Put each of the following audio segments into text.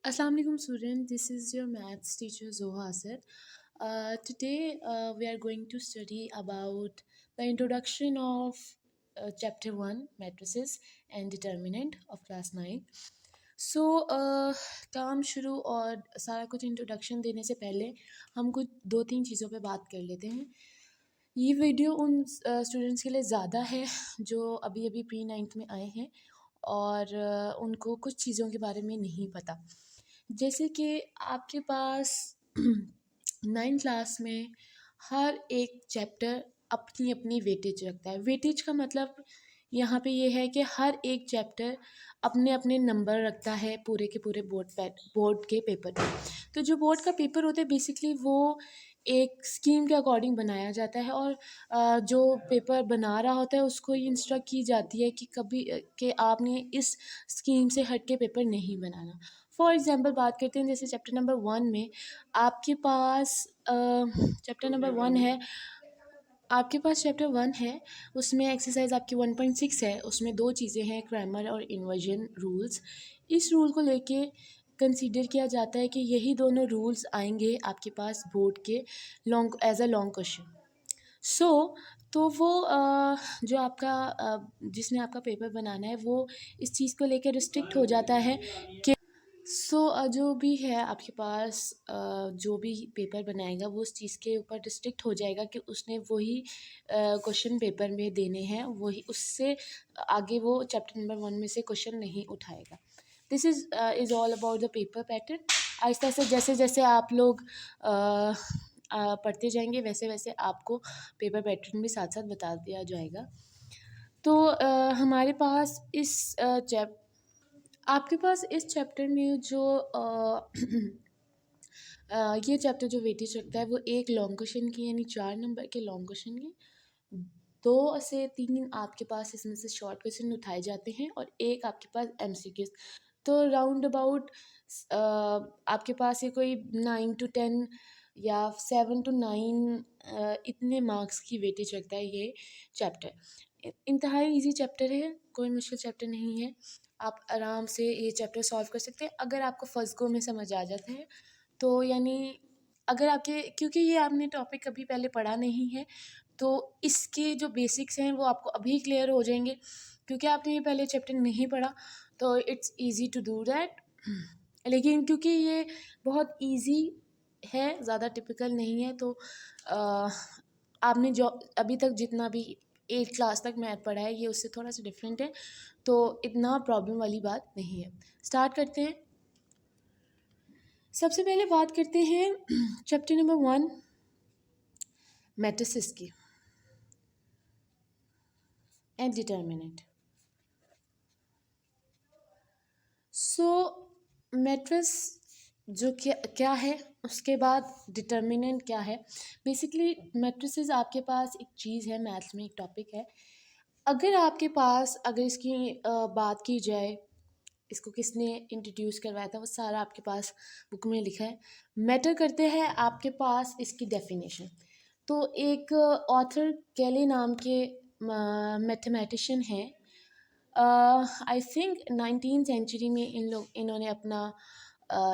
Assalamualaikum student, this is your maths teacher Zoha Asad. Today we are going to study about the introduction of chapter 1 matrices and determinant of class 9. सो काम शुरू और सारा कुछ introduction देने से पहले हम कुछ दो तीन चीज़ों पे बात कर लेते हैं। ये वीडियो उन स्टूडेंट्स के लिए ज़्यादा है जो अभी अभी प्री नाइन्थ में आए हैं और उनको कुछ चीज़ों के बारे में नहीं पता। जैसे कि आपके पास 9th क्लास में हर एक चैप्टर अपनी अपनी वेटेज रखता है। वेटेज का मतलब यहाँ पे ये है कि हर एक चैप्टर अपने अपने नंबर रखता है पूरे के पूरे बोर्ड के पेपर पे। तो जो बोर्ड का पेपर होता है बेसिकली वो एक स्कीम के अकॉर्डिंग बनाया जाता है और जो पेपर बना रहा होता है उसको ये इंस्ट्रक्ट की जाती है कि कभी कि आपने इस स्कीम से हट के पेपर नहीं बनाना। फॉर एग्ज़ाम्पल बात करते हैं जैसे चैप्टर नंबर 1 में आपके पास चैप्टर नंबर 1 है, आपके पास चैप्टर 1 है, उसमें एक्सरसाइज आपकी 1.6 है, उसमें दो चीज़ें हैं क्रैमर और इन्वर्जन रूल्स। इस रूल को लेके कंसीडर किया जाता है कि यही दोनों रूल्स आएंगे आपके पास बोर्ड के long as a long question. So तो वो जो आपका जिसने आपका पेपर बनाना है वो इस चीज़ को लेकर रिस्ट्रिक्ट हो जाता है कि जो भी है आपके पास जो भी पेपर बनाएगा वो उस चीज़ के ऊपर रिस्ट्रिक्ट हो जाएगा कि उसने वही क्वेश्चन पेपर में देने हैं, वही उससे आगे वो चैप्टर नंबर 1 में से क्वेश्चन नहीं उठाएगा। This is all about the paper pattern. Aahista Aahista जैसे जैसे आप लोग पढ़ते जाएंगे वैसे वैसे आपको पेपर पैटर्न भी साथ साथ बता दिया जाएगा। तो हमारे पास इस चैप आपके पास इस चैप्टर में जो ये चैप्टर जो वेटेज रखता है वो एक लॉन्ग क्वेश्चन की यानी 4 नंबर के लॉन्ग क्वेश्चन के 2 से 3 आपके पास इसमें से शॉर्ट क्वेश्चन उठाए जाते हैं और एक आपके पास एमसीक्यूज। तो राउंड अबाउट आपके पास ये कोई 9 to 10 या 7 to 9 इतने मार्क्स की वेटेज रखता है ये चैप्टर। इंतहाई इजी चैप्टर है, कोई मुश्किल चैप्टर नहीं है, आप आराम से ये चैप्टर सॉल्व कर सकते हैं अगर आपको फर्स्ट गो में समझ आ जाता है। तो यानी अगर आपके क्योंकि ये आपने टॉपिक कभी पहले पढ़ा नहीं है तो इसके जो बेसिक्स हैं वो आपको अभी क्लियर हो जाएंगे। क्योंकि आपने ये पहले चैप्टर नहीं पढ़ा तो it's easy to do that. लेकिन क्योंकि ये बहुत इजी है, ज़्यादा टिपिकल नहीं है, तो आपने जो अभी तक जितना भी 8th क्लास तक मैथ पढ़ा है ये उससे थोड़ा सा डिफरेंट है, तो इतना प्रॉब्लम वाली बात नहीं है। स्टार्ट करते हैं। सबसे पहले बात करते हैं चैप्टर नंबर 1 मैट्रिसेस की एंड डिटर्मिनेंट। सो मैट्रिस जो क्या क्या है, उसके बाद डिटर्मिनेंट क्या है। बेसिकली मैट्रिसेस आपके पास एक चीज़ है, मैथ्स में एक टॉपिक है। अगर इसकी बात की जाए, इसको किसने इंट्रोड्यूस करवाया था वो सारा आपके पास बुक में लिखा है। मैटर करते हैं आपके पास इसकी डेफिनेशन। तो एक ऑथर कैले नाम के मैथमेटिशियन हैं, आई थिंक 19th सेंचुरी में इन्होंने अपना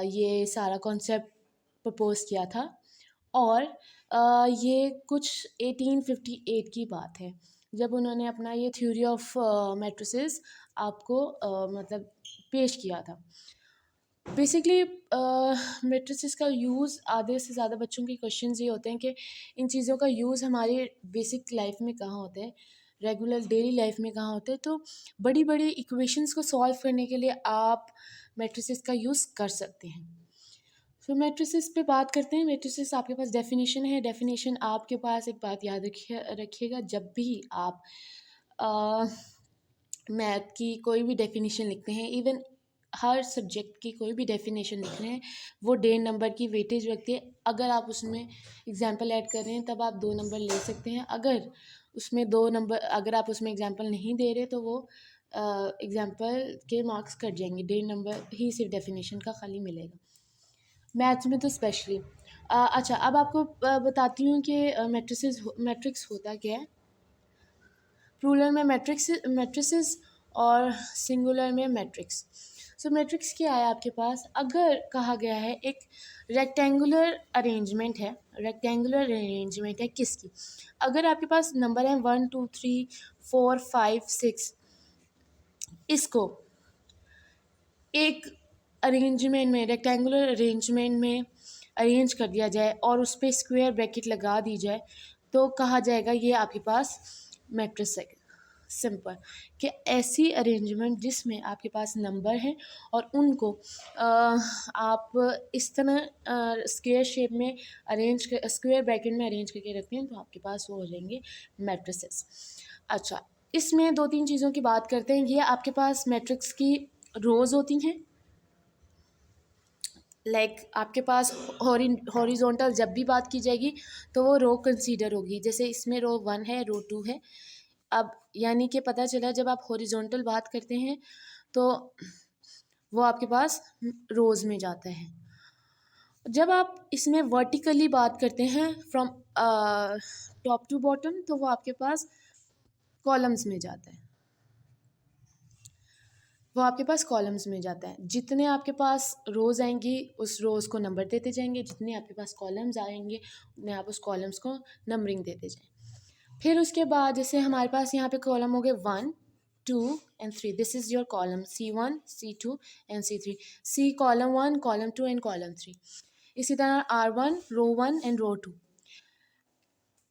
ये सारा कॉन्सेप्ट प्रपोज किया था और ये कुछ 1858 की बात है जब उन्होंने अपना ये थ्योरी ऑफ मैट्रिसेस आपको मतलब पेश किया था। बेसिकली मैट्रिसेस का यूज़ आधे से ज़्यादा बच्चों के क्वेश्चंस ये होते हैं कि इन चीज़ों का यूज़ हमारी बेसिक लाइफ में कहाँ होता है, रेगुलर डेली लाइफ में कहाँ होता है। तो बड़ी बड़ी इक्वेशंस को सॉल्व करने के लिए आप मैट्रिसेस का यूज़ कर सकते हैं। तो मैट्रिसेस पे बात करते हैं। मैट्रिसेस आपके पास डेफिनेशन है। डेफिनेशन आपके पास एक बात याद रखिएगा, जब भी आप मैथ की कोई भी डेफिनेशन लिखते हैं, इवन हर सब्जेक्ट की कोई भी डेफिनेशन लिख रहे हैं, वो 1.5 नंबर की वेटेज रखती है। अगर आप उसमें एग्जाम्पल ऐड कर रहे हैं तब आप 2 नंबर ले सकते हैं। अगर आप उसमें एग्जाम्पल नहीं दे रहे तो वो एग्जाम्पल के मार्क्स कट जाएंगे, 1.5 नंबर ही सिर्फ डेफिनेशन का खाली मिलेगा, मैथ्स में तो स्पेशली। अच्छा, अब आपको बताती हूँ कि मैट्रिक्स होता क्या है। प्लूरल में मैट्रिसेस और सिंगुलर में मैट्रिक्स। सो मैट्रिक्स क्या है आपके पास, अगर कहा गया है एक रेक्टेंगुलर अरेंजमेंट है किसकी, अगर आपके पास नंबर है 1 2 3 4 5 6, इसको एक अरेंजमेंट में, रेक्टेंगुलर अरेंजमेंट में अरेंज कर दिया जाए और उस पर स्क्वायर ब्रैकेट लगा दी जाए, तो कहा जाएगा ये आपके पास मैट्रिक्स है। सिंपल, कि ऐसी अरेंजमेंट जिसमें आपके पास नंबर हैं और उनको आप इस तरह स्क्वायर शेप में अरेंज कर, स्क्वायर ब्रैकेट में अरेंज करके रखते हैं, तो आपके पास वो हो जाएंगे मैट्रिसेस। अच्छा, इसमें दो तीन चीज़ों की बात करते हैं। ये आपके पास मैट्रिक्स की रोज़ होती हैं, आपके पास हॉरिजॉन्टल जब भी बात की जाएगी तो वो रो कंसीडर होगी। जैसे इसमें रो 1 है, रो 2 है। अब यानी कि पता चला जब आप हॉरिजॉन्टल बात करते हैं तो वो आपके पास रोज़ में जाता है। जब आप इसमें वर्टिकली बात करते हैं फ्रॉम टॉप टू बॉटम, तो वो आपके पास कॉलम्स में जाता है। जितने आपके पास रोज़ आएंगी उस रोज़ को नंबर देते जाएंगे, जितने आपके पास कॉलम्स आएंगे उन्हें आप उस कॉलम्स को नंबरिंग देते जाएं। फिर उसके बाद जैसे हमारे पास यहाँ पे कॉलम हो गए 1 2 and 3, this is your column C1 C2 and C3, C column 1 column 2 and column 3। इसी तरह R1 row 1 and row 2।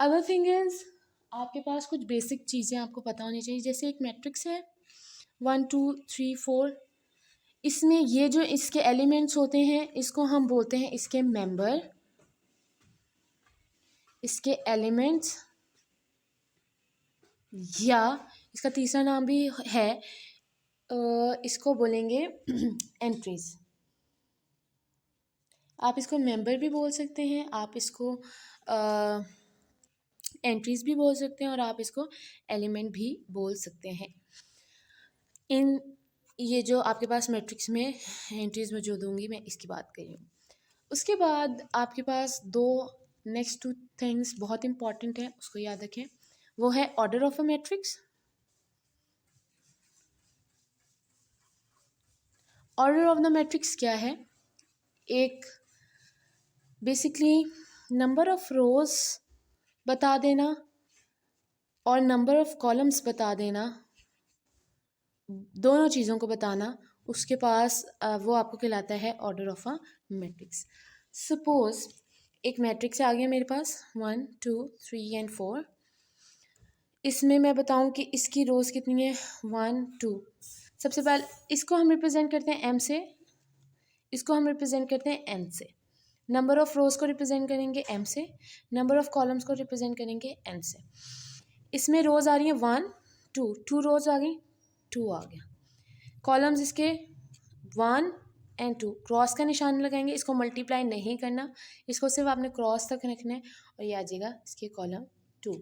Other thing is आपके पास कुछ बेसिक चीज़ें आपको पता होनी चाहिए। जैसे एक मैट्रिक्स है 1 2 3 4, इसमें ये जो इसके एलिमेंट्स होते हैं इसको हम बोलते हैं इसके मेंबर, इसके एलिमेंट्स, या इसका तीसरा नाम भी है, इसको बोलेंगे एंट्रीज। आप इसको मेंबर भी बोल सकते हैं, आप इसको एंट्रीज भी बोल सकते हैं, और आप इसको एलिमेंट भी बोल सकते हैं। इन ये जो आपके पास मैट्रिक्स में एंट्रीज मौजूद होंगी, मैं इसकी बात कर रही हूँ। उसके बाद आपके पास दो नेक्स्ट टू थिंग्स बहुत इंपॉर्टेंट है, उसको याद रखें। वो है order of a matrix. Order of the matrix क्या है? एक बेसिकली नंबर ऑफ रोज बता देना और नंबर ऑफ कॉलम्स बता देना, दोनों चीज़ों को बताना, उसके पास वो आपको कहलाता है order of a matrix. Suppose एक मैट्रिक्स आ गया मेरे पास 1 2 3 एंड 4। इसमें मैं बताऊं कि इसकी रोज़ कितनी है 1 2। सबसे पहले इसको हम रिप्रेजेंट करते हैं m से, इसको हम रिप्रेजेंट करते हैं n से। नंबर ऑफ रोज़ को रिप्रेजेंट करेंगे m से, नंबर ऑफ कॉलम्स को रिप्रेजेंट करेंगे n से। इसमें रोज़ आ रही है 1 2, 2 रोज़ आ गई, 2 आ गया। कॉलम्स इसके 1 एंड 2, क्रॉस का निशान लगाएंगे, इसको मल्टीप्लाई नहीं करना, इसको सिर्फ आपने क्रॉस तक रखना है और ये आ जाएगा इसके कॉलम 2।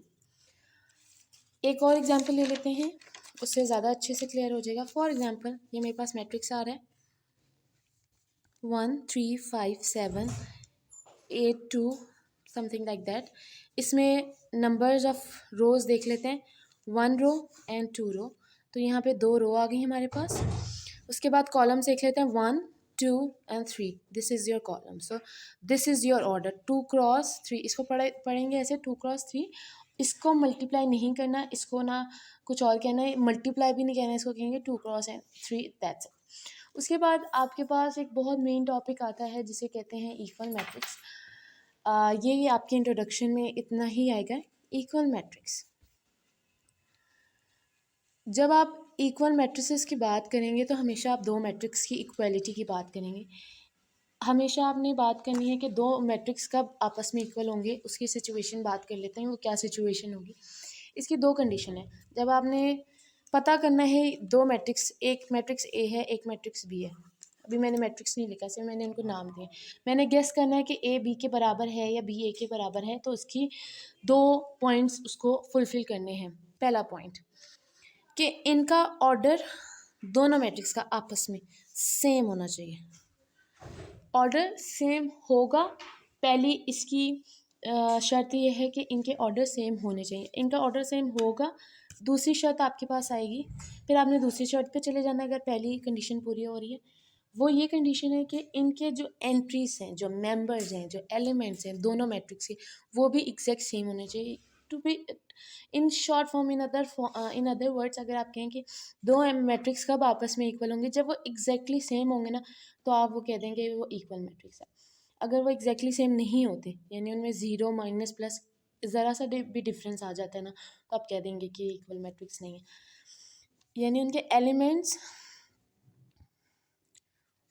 एक और एग्जांपल ले लेते हैं, उससे ज़्यादा अच्छे से क्लियर हो जाएगा। फॉर एग्जांपल ये मेरे पास मैट्रिक्स आ रहा है 1 3 5 7 8 2 समथिंग लाइक दैट। इसमें नंबर्स ऑफ रोज़ देख लेते हैं, 1 रो एंड 2 रो। तो यहाँ पे 2 रो आ गई हमारे पास। उसके बाद कॉलम्स देख लेते हैं 1 2 and 3, this is your column. So this is your order 2 cross 3। इसको पढ़ेंगे ऐसे 2 क्रॉस 3। इसको मल्टीप्लाई नहीं करना, इसको ना कुछ और कहना है, मल्टीप्लाई भी नहीं कहना, इसको कहेंगे 2 क्रॉस एंड 3, दैट्स इट। उसके बाद आपके पास एक बहुत मेन टॉपिक आता है जिसे कहते हैं इक्वल मैट्रिक्स। ये आपके इंट्रोडक्शन में इतना ही आएगा। इक्वल मैट्रिक्स, जब आप इक्वल मैट्रिसेस की बात करेंगे तो हमेशा आप दो मैट्रिक्स की इक्वलिटी की बात करेंगे। हमेशा आपने बात करनी है कि दो मैट्रिक्स कब आपस में इक्वल होंगे, उसकी सिचुएशन बात कर लेते हैं, वो क्या सिचुएशन होगी। इसकी दो कंडीशन है। जब आपने पता करना है दो मैट्रिक्स, एक मैट्रिक्स ए है एक मैट्रिक्स बी है। अभी मैंने मैट्रिक्स नहीं लिखा, सिर्फ मैंने उनको नाम दिए। मैंने गेस करना है कि ए बी के बराबर है या बी ए के बराबर है, तो उसकी दो पॉइंट्स उसको फुलफिल करने हैं। पहला पॉइंट कि इनका ऑर्डर दोनों मैट्रिक्स का आपस में सेम होना चाहिए। ऑर्डर सेम होगा, पहली इसकी शर्त यह है कि इनके ऑर्डर सेम होने चाहिए। इनका ऑर्डर सेम होगा, दूसरी शर्त आपके पास आएगी, फिर आपने दूसरी शर्त पे चले जाना अगर पहली कंडीशन पूरी हो रही है। वो ये कंडीशन है कि इनके जो एंट्रीज हैं, जो मेंबर्स हैं, जो एलिमेंट्स हैं दोनों मैट्रिक्स के, वो भी एग्जैक्ट सेम होने चाहिए to be in short form. In other words, अगर आप कहें कि दो मैट्रिक्स कब आपस में इक्वल होंगे, जब वो एग्जैक्टली सेम होंगे ना, तो आप वो कह देंगे वो इक्वल मैट्रिक्स है। अगर वो एग्जैक्टली सेम नहीं होते, यानी उनमें ज़ीरो माइनस प्लस ज़रा सा भी डिफरेंस आ जाता है ना, तो आप कह देंगे कि इक्वल मैट्रिक्स नहीं है। यानी उनके एलिमेंट्स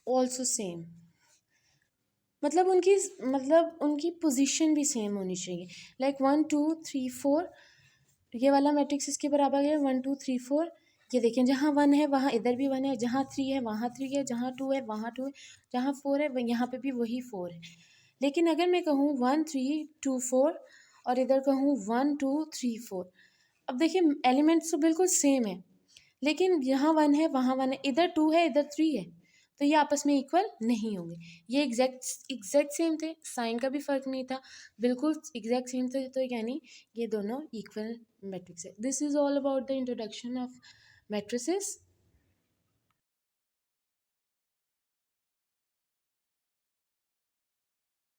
ऑल्सो सेम, मतलब उनकी पोजीशन भी सेम होनी चाहिए। लाइक 1 2 3 4, ये वाला मैट्रिक्स इसके बराबर है 1 2 3 4। ये देखें, जहाँ 1 है वहाँ इधर भी 1 है, जहाँ 3 है वहाँ 3 है, जहाँ 2 है वहाँ 2 है, जहाँ 4 है यहाँ पे भी वही 4 है। लेकिन अगर मैं कहूँ 1 3 2 4 और इधर कहूँ 1 2 3 4, अब देखिए एलिमेंट्स तो बिल्कुल सेम है, लेकिन यहाँ 1 है वहाँ 1 है, इधर 2 है इधर 3 है, तो ये आपस में इक्वल नहीं होंगे। ये एग्जैक्ट सेम थे, साइन का भी फर्क नहीं था, बिल्कुल एग्जैक्ट सेम थे, तो यानी ये दोनों इक्वल मैट्रिक्स है। This is all about the introduction of matrices.